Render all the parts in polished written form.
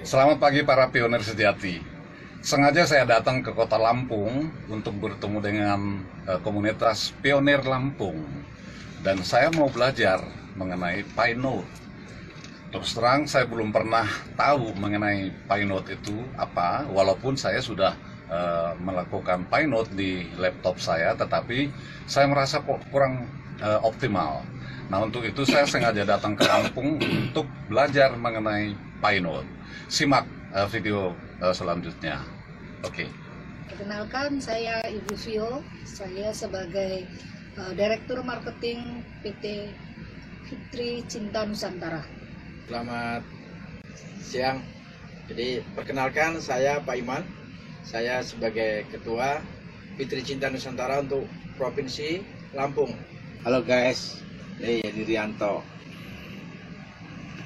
Selamat pagi para pionir sejati. Sengaja saya datang ke kota Lampung untuk bertemu dengan komunitas pionir Lampung. Dan saya mau belajar mengenai PyNote. Terus terang saya belum pernah tahu mengenai PyNote itu apa, walaupun saya sudah melakukan PyNote di laptop saya, tetapi saya merasa kok kurang optimal. Nah, untuk itu saya sengaja datang ke Lampung untuk belajar mengenai PyNote. Simak video selanjutnya. Oke. Perkenalkan, saya Ibu Vio. Saya sebagai Direktur Marketing PT Fitri Cinta Nusantara. Selamat siang. Jadi perkenalkan, saya Pak Iman. Saya sebagai Ketua Fitri Cinta Nusantara untuk Provinsi Lampung. Halo guys, ini Yadi Rianto.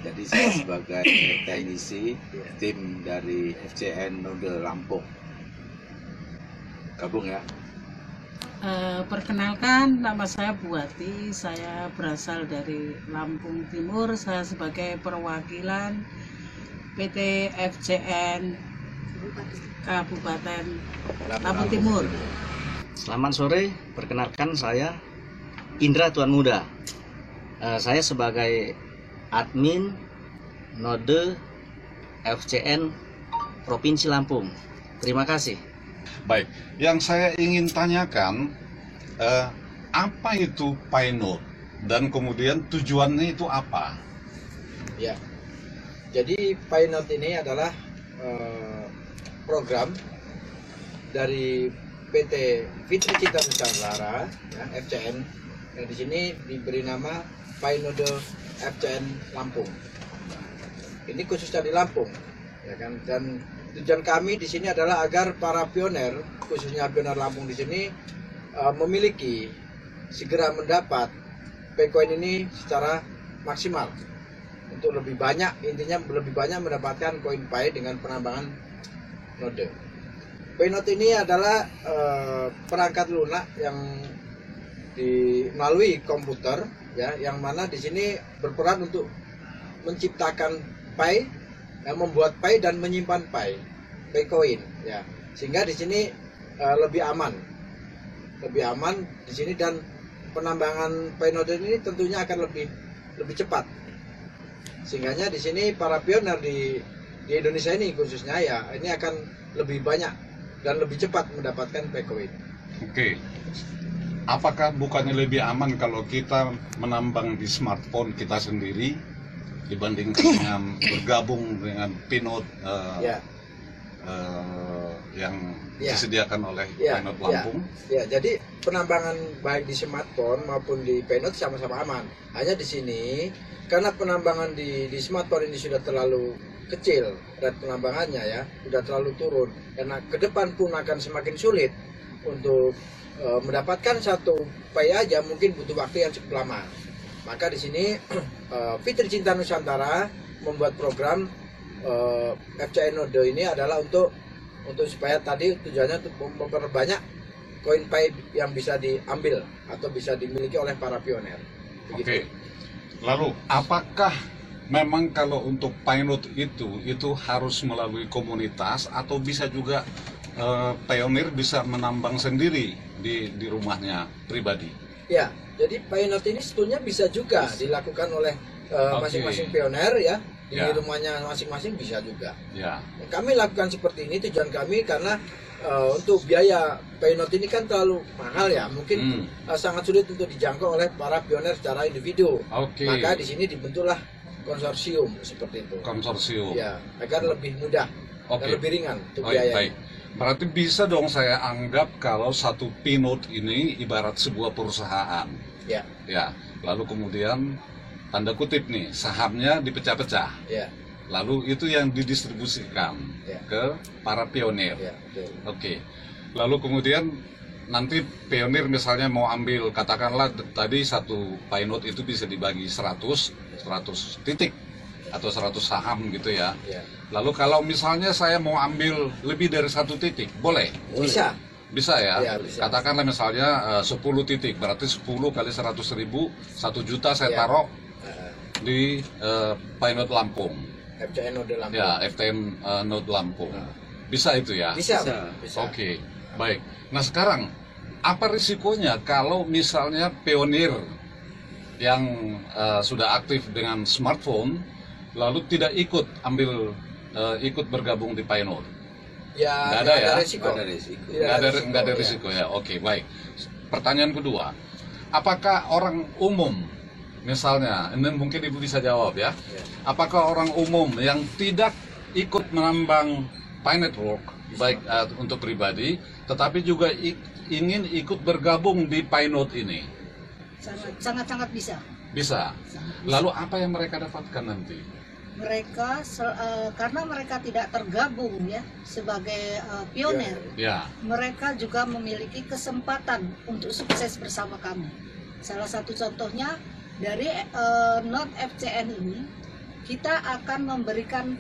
Jadi saya sebagai teknisi tim dari FCN Node Lampung. Gabung ya. Perkenalkan, nama saya Buati. Saya berasal dari Lampung Timur. Saya sebagai perwakilan PT FCN Kabupaten Lampung Timur. Selamat sore, perkenalkan saya Indra Tuan Muda. Saya sebagai admin Node FCN Provinsi Lampung. Terima kasih. Baik, yang saya ingin tanyakan, apa itu PyNote dan kemudian tujuannya itu apa? Ya, jadi PyNote ini adalah program dari PT Fitri Cinta Nusantara, ya, FCN. Yang di sini diberi nama PyNote FCN Lampung. Ini khususnya di Lampung, ya kan? Dan tujuan kami di sini adalah agar para pionir, khususnya pionir Lampung di sini, memiliki segera mendapat Pcoin ini secara maksimal untuk lebih banyak, intinya lebih banyak mendapatkan koin Pi dengan penambangan node. PyNote ini adalah perangkat lunak yang melalui komputer, ya, yang mana di sini berperan untuk menciptakan Pi, membuat Pi dan menyimpan Pcoin, ya, sehingga di sini lebih aman di sini, dan penambangan PyNote ini tentunya akan lebih cepat, sehingganya di sini para pionir di Indonesia ini khususnya, ya, ini akan lebih banyak dan lebih cepat mendapatkan Pcoin. Oke. Apakah bukannya lebih aman kalau kita menambang di smartphone kita sendiri dibandingkan dengan bergabung dengan PyNote yang disediakan oleh PyNote Lampung? Ya, jadi penambangan baik di smartphone maupun di PyNote sama-sama aman. Hanya di sini karena penambangan di smartphone ini sudah terlalu kecil dan penambangannya, ya, sudah terlalu turun, karena ke depan pun akan semakin sulit untuk mendapatkan satu Pi aja mungkin butuh waktu yang cukup lama. Maka di sini Fitri Cinta Nusantara membuat program FCN Node ini adalah untuk supaya tadi tujuannya untuk memperbanyak koin Pi yang bisa diambil atau bisa dimiliki oleh para pionir. Begitu. Oke. Lalu apakah memang kalau untuk PyNote itu harus melalui komunitas atau bisa juga pionir bisa menambang sendiri di rumahnya pribadi? Ya, jadi PyNote ini sebetulnya bisa juga dilakukan oleh masing-masing pionir, ya, di rumahnya masing-masing bisa juga. Ya. Kami lakukan seperti ini, tujuan kami karena untuk biaya PyNote ini kan terlalu mahal, ya, mungkin sangat sulit untuk dijangkau oleh para pionir secara individu. Maka di sini dibentuklah konsorsium seperti itu. Konsorsium. Ya, agar lebih mudah dan lebih ringan untuk biaya. Baik. Berarti bisa dong saya anggap kalau satu PyNote ini ibarat sebuah perusahaan. Ya. Ya. Lalu kemudian tanda kutip nih, sahamnya dipecah-pecah. Ya. Lalu itu yang didistribusikan ke para pionir. Ya, betul. Oke. Lalu kemudian nanti pionir misalnya mau ambil, katakanlah tadi satu PyNote itu bisa dibagi 100 titik atau 100 saham gitu ya. Lalu kalau misalnya saya mau ambil lebih dari 1 titik, boleh? Bisa ya? Bisa. Katakanlah misalnya 10 titik, berarti 10 kali 100.000, 1 juta saya taruh di PyNote Lampung. FCN Node Lampung. Ya, FTN Node Lampung. Bisa itu ya? Bisa. Bisa. Oke, baik. Nah sekarang, apa risikonya kalau misalnya pionir yang sudah aktif dengan smartphone, lalu tidak ikut ikut bergabung di Pinode? Ya, Nggak ada ya? resiko. Ada risiko. Nggak ada ya. risiko ya. Oke, baik. Pertanyaan kedua, apakah orang umum, misalnya, ini mungkin Ibu bisa jawab ya, apakah orang umum yang tidak ikut menambang Pi Network, baik untuk pribadi, tetapi juga ingin ikut bergabung di Pinode ini? Sangat bisa. Bisa. Lalu apa yang mereka dapatkan nanti? Mereka karena mereka tidak tergabung ya sebagai pioner, Ya, mereka juga memiliki kesempatan untuk sukses bersama kami. Salah satu contohnya dari Node FCN ini, kita akan memberikan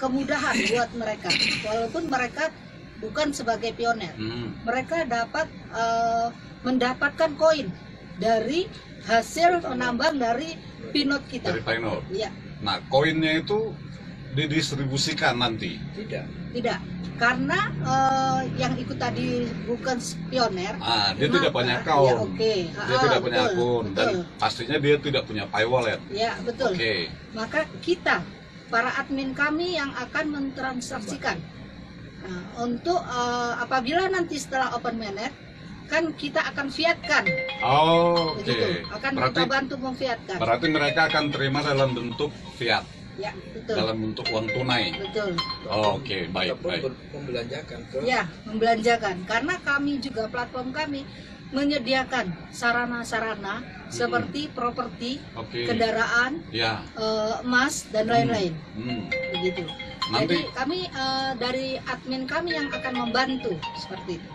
kemudahan buat mereka, walaupun mereka bukan sebagai pioner. Mereka dapat mendapatkan koin dari hasil penambang dari Pinode kita. dari Pinode. Ya, Nah, koinnya itu didistribusikan nanti. tidak, karena yang ikut tadi bukan pioner. Dia tidak punya Ya, akun. oke. Dia tidak punya Betul, akun dan betul. pastinya dia tidak punya Pi Wallet. Ya, betul. Oke. Maka kita, para admin kami yang akan mentransaksikan. Nah, untuk apabila nanti setelah open mainnet, kan kita akan fiatkan. Oh, oke. Begitu. Akan Berarti kita bantu memfiatkan. berarti mereka akan terima dalam bentuk fiat, Ya, betul. dalam bentuk uang tunai. Betul. Oh, oke, baik, Ataupun baik. membelanjakan ke Ya, membelanjakan. Karena kami juga, platform kami menyediakan sarana-sarana seperti properti, Oke. kendaraan, Ya. emas, dan lain-lain. Begitu. Nanti Jadi kami dari admin kami yang akan membantu seperti itu.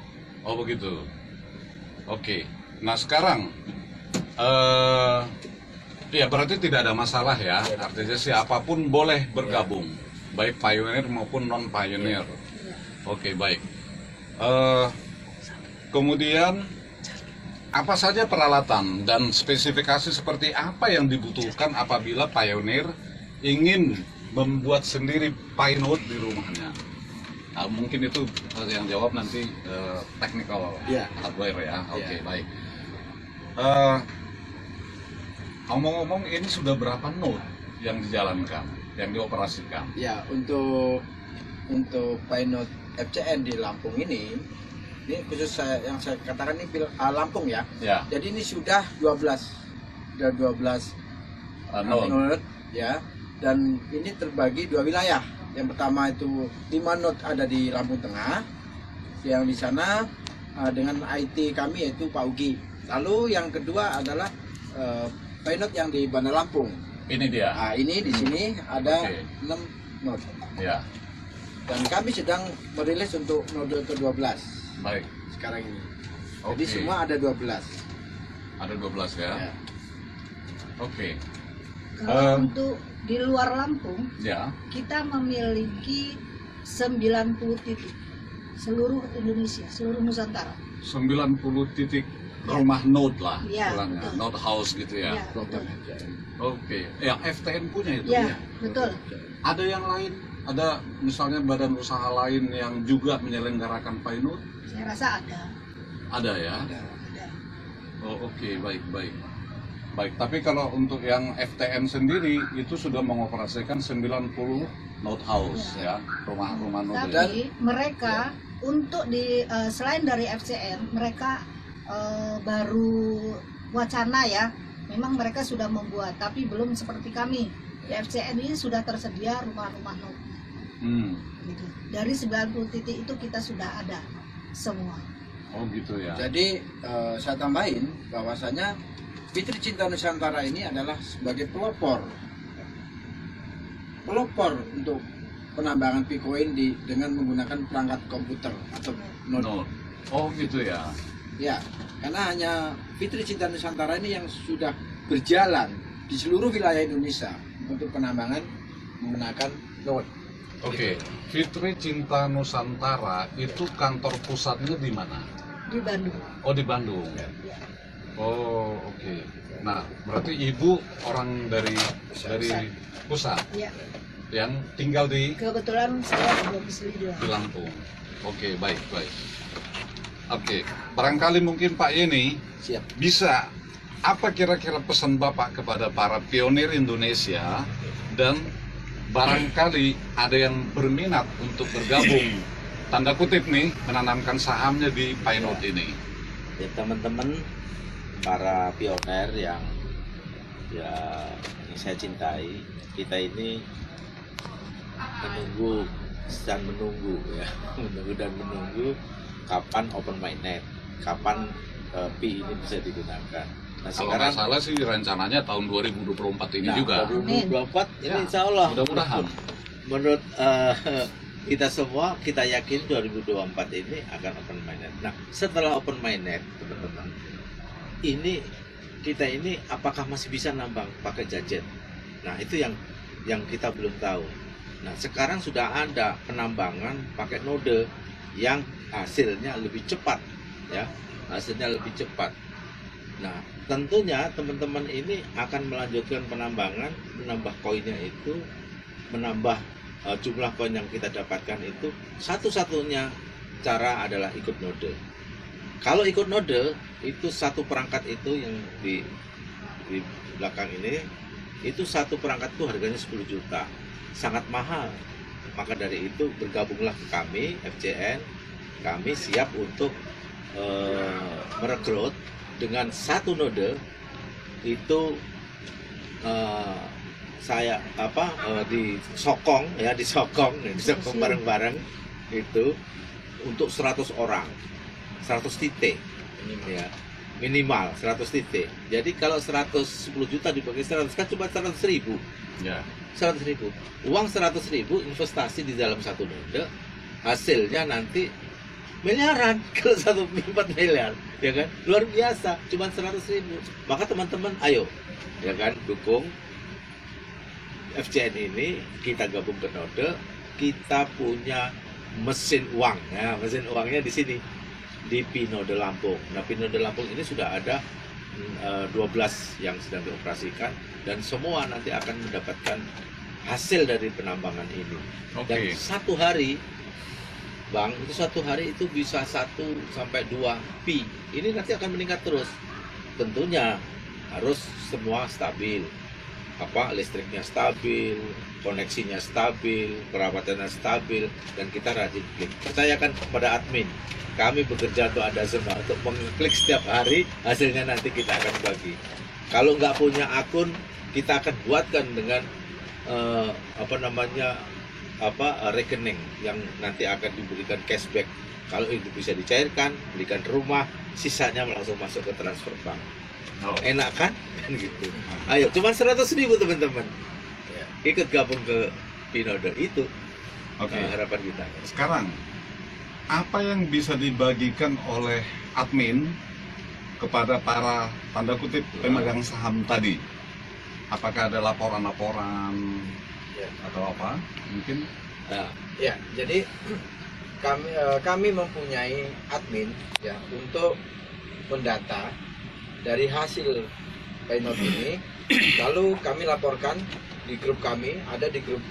oh begitu. Oke. Nah, sekarang ya berarti tidak ada masalah ya. Artinya siapapun boleh bergabung, baik pioneer maupun non pioneer. Oke, baik. Kemudian apa saja peralatan dan spesifikasi seperti apa yang dibutuhkan apabila pioneer ingin membuat sendiri Pinode di rumahnya? Nah, mungkin itu yang jawab nanti technical hardware ya. Oke, baik. Ngomong-ngomong, ini sudah berapa node yang dijalankan, yang dioperasikan? ya untuk Pinode FCN di Lampung ini khusus yang saya katakan ini Lampung ya. Ya, Jadi ini sudah 12 node. node ya, dan ini terbagi 2 wilayah. Yang pertama itu 5 node ada di Lampung Tengah, yang di sana dengan IT kami yaitu Pak Ugi. Lalu yang kedua adalah Pinode yang di Bandar Lampung. Ini dia. Nah, ini di sini ada Oke. 6 node. Ya, Dan kami sedang merilis untuk node ke-12 baik. sekarang ini. Oke. Jadi semua ada 12. Ada 12 ya. Ya. Oke. Kalau untuk di luar Lampung, Ya. kita memiliki 90 titik seluruh Indonesia, seluruh Nusantara. 90 titik rumah node lah, Ya, istilahnya. betul. Node house gitu ya. Ya, betul. Oke. Yang FTN punya itu Ya, ya. betul. Ada yang lain? Ada misalnya badan usaha lain yang juga menyelenggarakan Pinode? Saya rasa ada. Ada ya. Ada. Oh, oke, baik, baik. Baik, tapi kalau untuk yang FTN sendiri itu sudah mengoperasikan 90 node house ya, rumah-rumah node. Tapi mereka untuk di selain dari FCN, mereka baru wacana ya. Memang mereka sudah membuat, tapi belum seperti kami. Di FCN ini sudah tersedia rumah-rumah node. Gitu. Dari 90 titik itu kita sudah ada semua. Oh gitu ya. Jadi saya tambahin bahwasanya Fitri Cinta Nusantara ini adalah sebagai pelopor untuk penambangan Bitcoin dengan menggunakan perangkat komputer atau node. Node. Oh gitu ya. Ya, karena hanya Fitri Cinta Nusantara ini yang sudah berjalan di seluruh wilayah Indonesia untuk penambangan menggunakan node. Oke, Fitri Cinta Nusantara itu kantor pusatnya di mana? Di Bandung. Oh di Bandung. Oh oke. Nah berarti ibu orang dari pusat. Ya. yang tinggal di Kebetulan saya domisili di Lampung. Oke, baik. Oke, barangkali mungkin Pak Yeni Siap. bisa, apa kira-kira pesan Bapak kepada para pionir Indonesia, dan barangkali ada yang berminat untuk bergabung, tanda kutip nih, menanamkan sahamnya di Painod ini. Ya teman-teman, para pioner yang saya cintai, kita ini menunggu kapan open mainnet, kapan Pi ini bisa digunakan. Nah, Kalau nggak salah sih rencananya tahun 2024 ini juga. 2024 ini Ya, insya Allah. mudah-mudahan. Menurut kita semua, kita yakin 2024 ini akan open mainnet. Nah, setelah open mainnet, teman-teman, kita ini apakah masih bisa nambang pakai jajet? Nah, itu yang kita belum tahu. Nah, sekarang sudah ada penambangan pakai node yang hasilnya lebih cepat, ya, hasilnya lebih cepat. Nah, tentunya teman-teman ini akan melanjutkan penambangan, menambah koinnya itu, menambah jumlah koin yang kita dapatkan itu. Satu-satunya cara adalah ikut node. Kalau ikut node, itu satu perangkat itu yang di belakang ini, itu satu perangkat itu harganya 10 juta. Sangat mahal. Maka dari itu bergabunglah ke kami, FCN. Kami siap untuk merekrut dengan satu node itu. Saya disokong bareng-bareng itu untuk 100 orang, 100 titik ya, minimal 100 titik. Jadi kalau 110 juta dibagi 100 kan cuma 100.000. Ya. 100.000. Uang 100.000 investasi di dalam satu node, hasilnya nanti miliaran. Kalau 1,4 miliar, ya kan? Luar biasa, cuma 100.000. Maka teman-teman ayo, ya kan, dukung FCN ini, kita gabung ke node, kita punya mesin uang. Nah, mesin uangnya di sini, di Pinode Lampung. Nah, Pinode Lampung ini sudah ada 12 yang sedang dioperasikan, dan semua nanti akan mendapatkan hasil dari penambangan ini. Dan satu hari, Bang, itu satu hari itu bisa 1 sampai 2 pi. Ini nanti akan meningkat terus. Tentunya harus semua stabil. Listriknya stabil, koneksinya stabil, perawatannya stabil, dan kita rajin klik. Percayakan kepada admin. Kami bekerja untuk Anda semua, untuk mengklik setiap hari, hasilnya nanti kita akan bagi. Kalau nggak punya akun, kita akan buatkan dengan rekening yang nanti akan diberikan cashback. Kalau itu bisa dicairkan, belikan rumah, sisanya langsung masuk ke transfer bank. Enak kan? Gitu. Ayo, cuma 100.000 teman-teman. Ikut gabung ke Pinode itu. Harapan kita. Sekarang, apa yang bisa dibagikan oleh admin kepada para tanda kutip pemegang saham tadi? Apakah ada laporan-laporan atau apa? Mungkin? Ya, jadi kami mempunyai admin ya untuk mendata dari hasil Painod ini, lalu kami laporkan di grup kami, ada di grup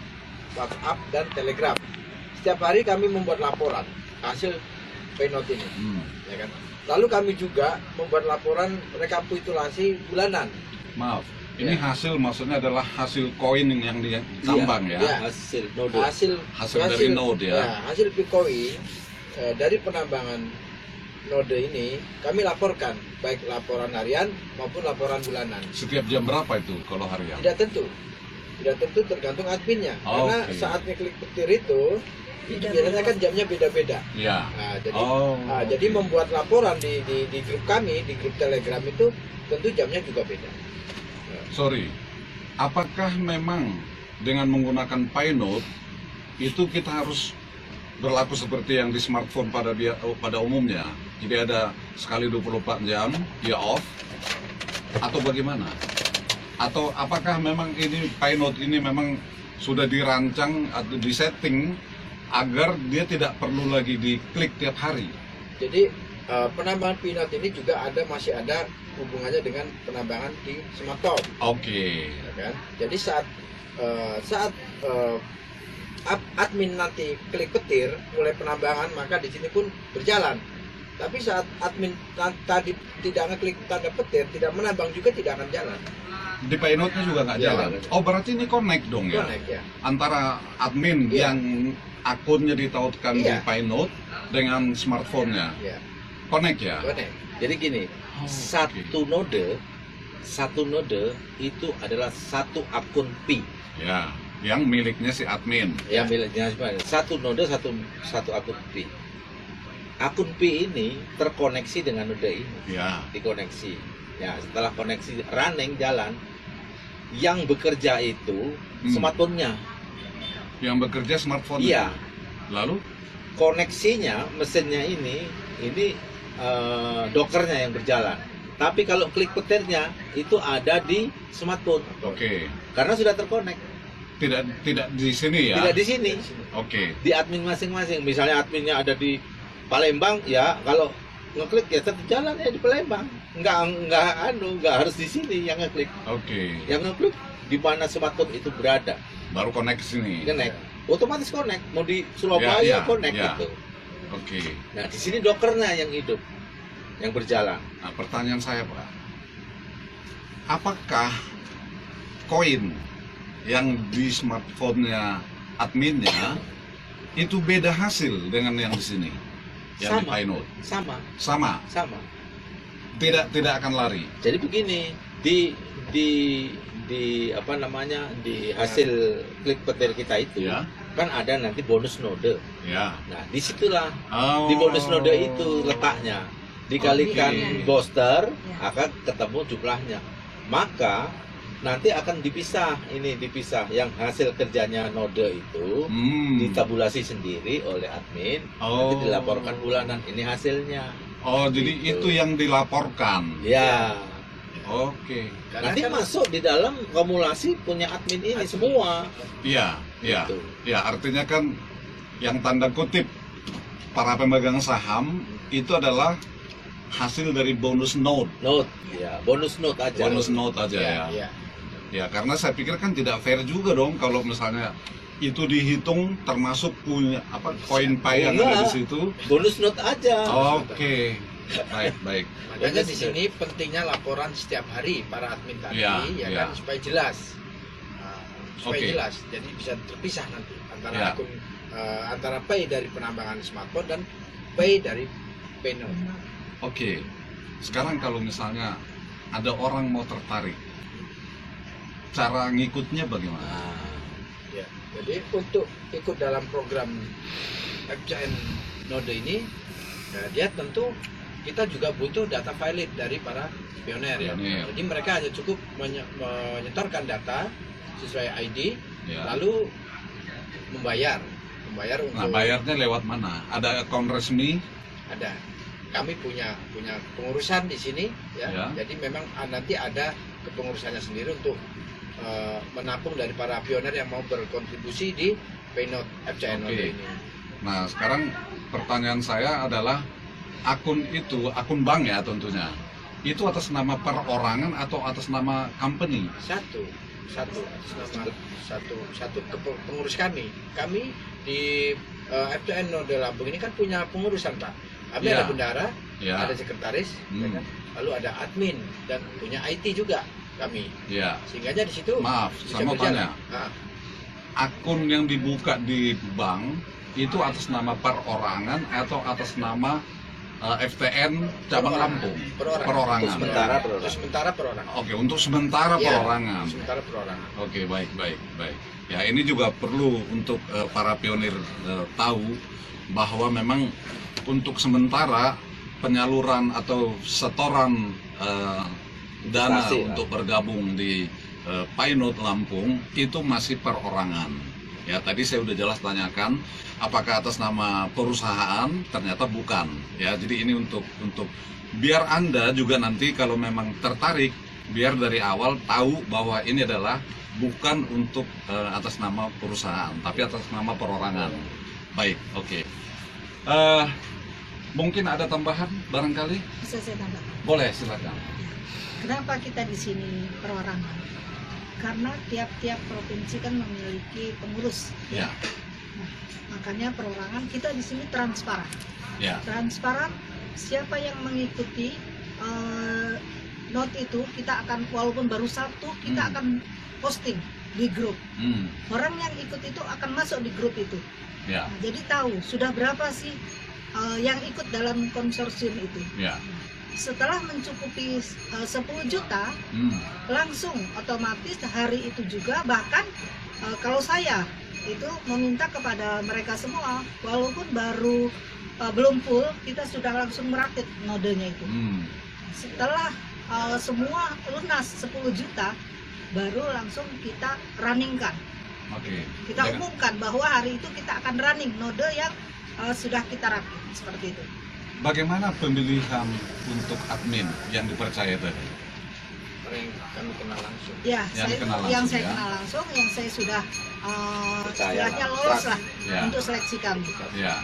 WhatsApp dan Telegram. Setiap hari kami membuat laporan hasil Painod ini, ya kan. Lalu kami juga membuat laporan rekapitulasi bulanan. Maaf, ini hasil maksudnya adalah hasil koin yang ditambang ya? Hasil node. Hasil dari node ya? Hasil Bitcoin dari penambangan node ini kami laporkan, baik laporan harian maupun laporan bulanan. Setiap jam berapa itu kalau harian? Tidak tentu tergantung adminnya. Karena saat ngeklik petir itu biasanya kan jamnya beda-beda. Ya. Nah, jadi membuat laporan di grup kami, di grup Telegram itu tentu jamnya juga beda. Sorry, apakah memang dengan menggunakan Painod itu kita harus berlaku seperti yang di smartphone pada umumnya? Jadi ada sekali 24 jam dia off atau bagaimana? Atau apakah memang ini Painod ini memang sudah dirancang atau disetting agar dia tidak perlu lagi diklik tiap hari? Jadi penambangan Pinod ini juga masih ada hubungannya dengan penambangan di smartphone. Oke. Ya kan? Jadi saat admin nanti klik petir mulai penambangan, maka di sini pun berjalan. Tapi saat admin tadi tidak ngeklik tanda petir, tidak menambang juga tidak akan jalan. Di Painode-nya juga nggak Ya, jalan. Oh, berarti ini connect dong ya? Connect ya. Antara admin Iya. yang akunnya ditautkan di Iya. Painode dengan smartphone-nya. Ya, Connect ya? connect. Jadi gini, Oh, satu node itu adalah satu akun Pi. Ya, yang miliknya si admin. Yang miliknya satu node satu akun Pi. Akun Pi ini terkoneksi dengan node ini, Ya, dikoneksi. Ya, setelah koneksi running jalan, yang bekerja itu smartphone-nya. yang bekerja smartphone. Iya. Lalu? Koneksinya mesinnya ini dockernya yang berjalan. Tapi kalau klik petirnya itu ada di smartphone. Oke. Karena sudah terkonek. Tidak di sini ya? Tidak di sini. Oke. Di admin masing-masing. Misalnya adminnya ada di Palembang, ya kalau ngeklik ya tetap jalan ya di Palembang. Nggak harus di sini yang ngeklik. Oke. Yang ngeklik di mana smartphone itu berada. Baru connect ke sini. Connect. Otomatis connect. Mau di Surabaya Ya, ya, connect ya. gitu. Oke. Nah, di sini dockernya yang hidup, yang berjalan. Nah, pertanyaan saya, Pak. Apakah koin yang di smartphone-nya adminnya itu beda hasil dengan yang di sini? Yang di Sama. Painode? Sama. Sama. Tidak akan lari. Jadi begini, di apa namanya, di hasil klik petir kita itu Ya. kan ada nanti bonus node. Ya. Nah, disitulah Oh. di bonus node itu letaknya, dikalikan Oke. booster Ya. akan ketemu jumlahnya. Maka nanti akan dipisah yang hasil kerjanya node itu ditabulasi sendiri oleh admin, Oh. nanti dilaporkan bulanan ini hasilnya. Oh, jadi Gitu. itu yang dilaporkan. Ya. Oke. Karena Nanti kan masuk di dalam kumulasi punya admin ini semua. Iya, iya. Gitu. Ya, artinya kan yang tanda kutip para pemegang saham itu adalah hasil dari bonus note. Note, ya, bonus note aja. Bonus note aja ya. ya. Ya, karena saya pikir kan tidak fair juga dong kalau misalnya itu dihitung termasuk punya apa koin pay yang ada di situ. Bonus note aja. Oke. Baik. Makanya di sini pentingnya laporan setiap hari para admin tadi, Ya, ya ya. kan, supaya jelas. Nah, supaya Oke. jelas, jadi bisa terpisah nanti antara Ya. akun antara pay dari penambangan smartphone dan pay dari Painode. Oke. Sekarang kalau misalnya ada orang mau tertarik, cara ngikutnya bagaimana? Nah, Ya, jadi untuk ikut dalam program FCN Node ini, ya, dia tentu kita juga butuh data valid dari para pioner ya. Pioner. Jadi mereka hanya cukup menyetorkan data sesuai ID, Ya. lalu membayar untuk Nah, bayarnya lewat mana? Ada akun resmi? ada. Kami punya pengurusan di sini ya. Ya. Jadi memang nanti ada kepengurusannya sendiri untuk menampung dari para pioner yang mau berkontribusi di Painode FCN Node Oke. ini. Nah, sekarang pertanyaan saya adalah akun itu, akun bank ya tentunya. Itu atas nama perorangan atau atas nama company? Satu atas nama satu pengurus kami. Kami di FCN Node Lampung ini kan punya pengurusan, Pak. Kami Ya. ada bendara, Ya. ada sekretaris, ya kan? Lalu ada admin dan punya IT juga kami. Ya. Sehingga di situ Maaf, bisa saya mau berjalan. tanya. Nah, Akun yang dibuka di bank itu atas nama perorangan atau atas nama FTN cabang Lampung? Perorangan. Untuk sementara Untuk sementara perorangan. Oke, untuk sementara Ya, perorangan. Sementara perorangan. Oke, baik. Ya, ini juga perlu untuk para pionir tahu bahwa memang untuk sementara penyaluran atau setoran dana Investasi, untuk bergabung di Painode Lampung itu masih perorangan. Ya, tadi saya udah jelas tanyakan apakah atas nama perusahaan, ternyata bukan. Ya, jadi ini untuk biar Anda juga nanti kalau memang tertarik, biar dari awal tahu bahwa ini adalah bukan untuk atas nama perusahaan, tapi atas nama perorangan. Baik, oke. Mungkin ada tambahan barangkali? Bisa saya tambahkan. Boleh, silakan. Kenapa kita di sini perorangan? karena tiap-tiap provinsi kan memiliki pengurus. Ya. Nah, makanya perorangan kita di sini transparan. Ya. Transparan, siapa yang mengikuti note itu kita akan, walaupun baru satu, kita akan posting di grup. Orang yang ikut itu akan masuk di grup itu. Ya. Nah, jadi tahu sudah berapa sih yang ikut dalam konsorsium itu. Ya. Setelah mencukupi 10 juta, langsung otomatis hari itu juga, bahkan kalau saya itu meminta kepada mereka semua, walaupun baru belum full, kita sudah langsung merakit nodenya itu. Setelah semua lunas 10 juta, baru langsung kita runningkan. Oke. Kita umumkan bahwa hari itu kita akan running node yang sudah kita rakit, seperti itu. Bagaimana pemilihan untuk admin yang dipercaya tadi? Orang yang kami kenal langsung. Ya, Yang saya kenal langsung, ya. kenal langsung, yang saya sudah Percaya, istilahnya lolos lah Ya. untuk seleksi kami. Ya,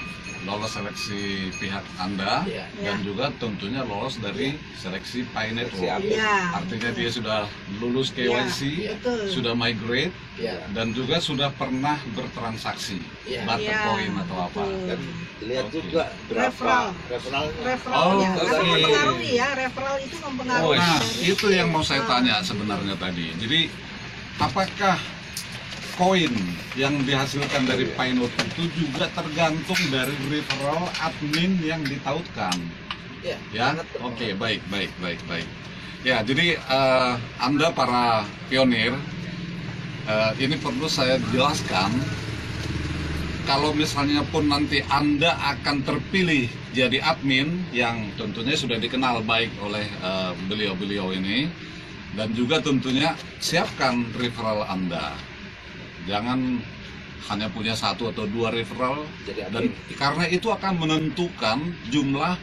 lolos seleksi pihak Anda Iya. dan juga tentunya lolos dari seleksi Pi Network. Ya, Artinya dia sudah lulus KYC, betul. sudah migrate, Ya. dan juga sudah pernah bertransaksi, Iya. barter coin atau apa. betul. Dan lihat Oke. juga berapa Referral. referralnya. Referralnya, Oh, karena oke. mempengaruhi ya, referral itu mempengaruhi. Nah, dari- itu yang mau saya tanya sebenarnya tadi. Jadi, apakah koin yang dihasilkan dari Pinode itu juga tergantung dari referral admin yang ditautkan? Ya. Ya, sangat oke, baik. Ya, jadi Anda para pionir, ini perlu saya jelaskan. Kalau misalnya pun nanti Anda akan terpilih jadi admin yang tentunya sudah dikenal baik oleh beliau-beliau ini, dan juga tentunya siapkan referral Anda. Jangan hanya punya 1 atau 2 referral, Jadi dan karena itu akan menentukan jumlah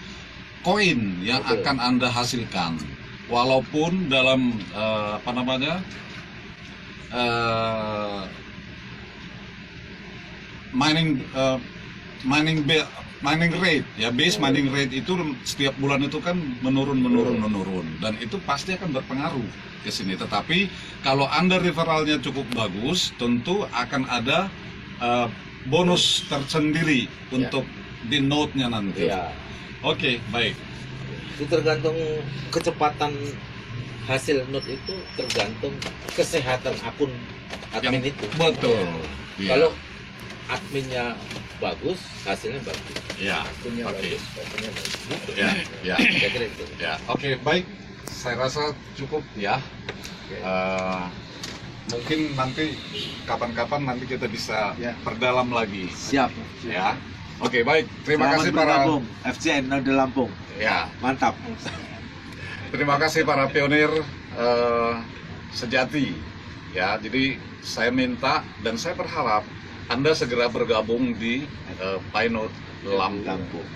koin yang Betul. akan Anda hasilkan. Walaupun dalam mining rate ya, base mining rate itu setiap bulan itu kan menurun, dan itu pasti akan berpengaruh ke sini. Tetapi kalau Anda referralnya cukup bagus, tentu akan ada bonus tersendiri untuk di node-nya nanti. ya, Oke, baik. itu tergantung kecepatan hasil node itu, tergantung kesehatan akun admin itu. Betul. Ya. Kalau adminnya bagus, hasilnya bagus. Ya, punya oke. bagus, pokoknya bagus. Ya. Saya kira itu. Ya, oke, baik. Saya rasa cukup ya. Mungkin nanti kapan-kapan nanti kita bisa perdalam lagi. Siap. Ya. Oke, baik. Terima Selamat kasih para bergabung, FCN Node Lampung. ya. Mantap. Terima kasih para pionir sejati. Ya, jadi saya minta dan saya berharap Anda segera bergabung di Pinode Lampung. Lampung.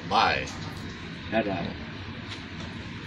Bye. Dadah.